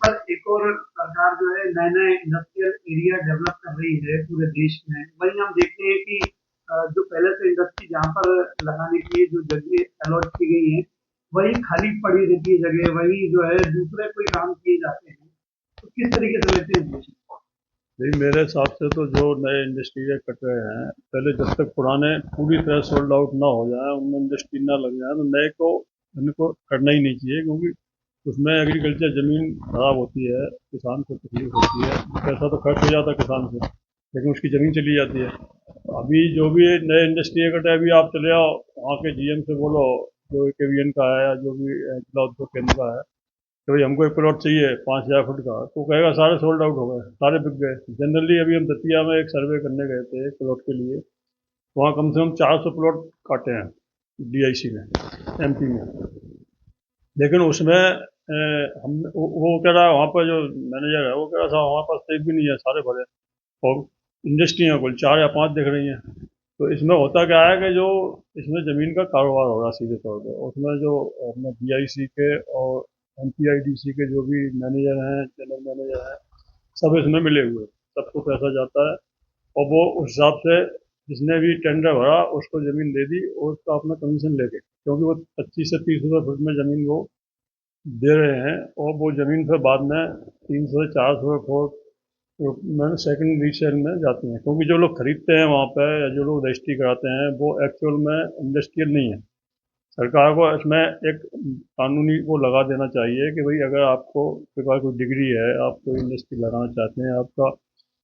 पर एक और सरकार जो है नए-नए इंडस्ट्रियल एरिया डेवलप कर रही है पूरे देश में। वहीं हम देखते हैं कि जो पहले से इंडस्ट्री जहाँ पर लगाने के लिए जो जगह अलॉट की गई है, वही खाली पड़ी रहती है जगह, वही जो है दूसरे कोई काम किए जाते हैं। तो किस तरीके से लेते हैं इस चीज़ को? भाई मेरे हिसाब से तो जो नए इंडस्ट्री कट रहे हैं, पहले जब तक पुराने पूरी तरह सोल्ड आउट ना हो जाए, उनमें इंडस्ट्री ना लग जाए, तो नए को इनको करना ही नहीं चाहिए, क्योंकि उसमें एग्रीकल्चर ज़मीन खराब होती है, किसान को तकलीफ होती है, पैसा तो खर्च हो जाता है किसान से, लेकिन उसकी ज़मीन चली जाती है। अभी जो भी नए इंडस्ट्री कट है, अभी आप चले आओ वहाँ के जीएम से बोलो, जो केवीएन का है या जो भी जिला उद्योग केंद्र का है, तो भाई हमको एक प्लॉट चाहिए 5,000 फुट का, तो कहेगा सारे सोल्ड आउट हो गए, सारे बिक गए। जनरली अभी हम दतिया में एक सर्वे करने गए थे एक प्लॉट के लिए, वहाँ कम से कम 400 प्लॉट काटे हैं डीआईसी में, एमपी में। लेकिन उसमें हम वो कह रहा है, वहाँ पर जो मैनेजर है वो कह रहा था हमारे पास एक भी नहीं है, सारे भरे। और इंडस्ट्री है कुल 4 या 5 दिख रही हैं। तो इसमें होता क्या है कि जो इसमें ज़मीन का कारोबार हो रहा है सीधे तौर पे, उसमें जो अपने बीआईसी के और एमपीआईडीसी के जो भी मैनेजर हैं, जनरल मैनेजर हैं, सब इसमें मिले हुए हैं। सबको पैसा जाता है और वो उस हिसाब से जिसने भी टेंडर भरा उसको ज़मीन दे दी, और उसका अपना कमीशन लेके, क्योंकि वो 25 से 30 रुपये फुट में ज़मीन वो दे रहे हैं, और वो ज़मीन फिर बाद में 300 से 400 फुट मैंने सेकंड रीसेल में जाती हैं, क्योंकि जो लोग खरीदते हैं वहाँ पे या जो लोग रजिस्ट्री कराते हैं वो एक्चुअल में इंडस्ट्रियल नहीं है। सरकार को इसमें एक कानूनी वो लगा देना चाहिए कि भाई अगर आपको के पास कोई डिग्री है, आप कोई इंडस्ट्री लगाना चाहते हैं, आपका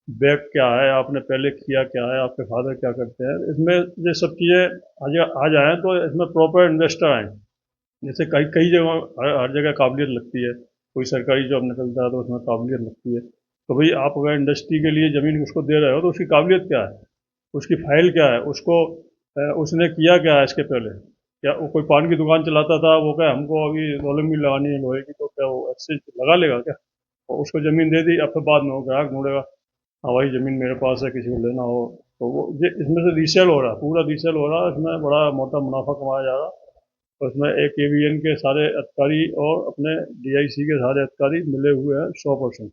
बैक क्या है, आपने पहले किया क्या है, आपके फादर क्या करते हैं, इसमें ये सब चीज़ें आ जाएँ तो इसमें प्रॉपर इन्वेस्टर आए। जैसे कई कई जगह हर जगह काबिलियत लगती है, कोई सरकारी जॉब निकलता है तो उसमें काबिलियत लगती है। तो भाई आप अगर इंडस्ट्री के लिए ज़मीन उसको दे रहे हो तो उसकी काबिलियत क्या है, उसकी फाइल क्या है, उसको उसने किया क्या है इसके पहले। क्या वो कोई पान की दुकान चलाता था, वो क्या हमको अभी रोलिंग मिल लगानी है लोहे की, तो क्या वो एक्सचेंज लगा लेगा क्या? और उसको ज़मीन दे दी, अब फिर बाद में वो ग्राहक ढूंढेगा, हाँ भाई ज़मीन मेरे पास है, किसी को लेना हो। तो वो ये इसमें से रीसेल हो रहा है, पूरा रीसेल हो रहा है, इसमें बड़ा मोटा मुनाफा कमाया जा रहा है। और इसमें एक एवीएन के सारे अधिकारी और अपने डीआईसी के सारे अधिकारी मिले हुए हैं 100%,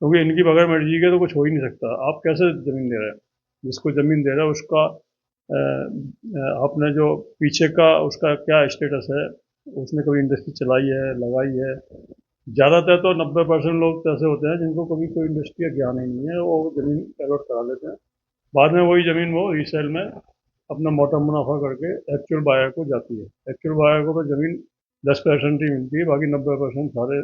क्योंकि इनकी बगैर मर्जी के तो कुछ हो ही नहीं सकता। आप कैसे ज़मीन दे रहे हैं? जिसको ज़मीन दे रहा है उसका आपने जो पीछे का उसका क्या स्टेटस है, उसने कभी इंडस्ट्री चलाई है, लगाई है। ज़्यादातर तो 90% लोग तो ऐसे होते हैं जिनको कभी कोई इंडस्ट्री का ज्ञान ही नहीं है, वो ज़मीन अलॉट करा लेते हैं। बाद में वही ज़मीन वो रीसेल में अपना मोटा मुनाफा करके एक्चुअल बायर को जाती है। एक्चुअल बायर को तो ज़मीन 10% ही मिलती है, बाकी 90% सारे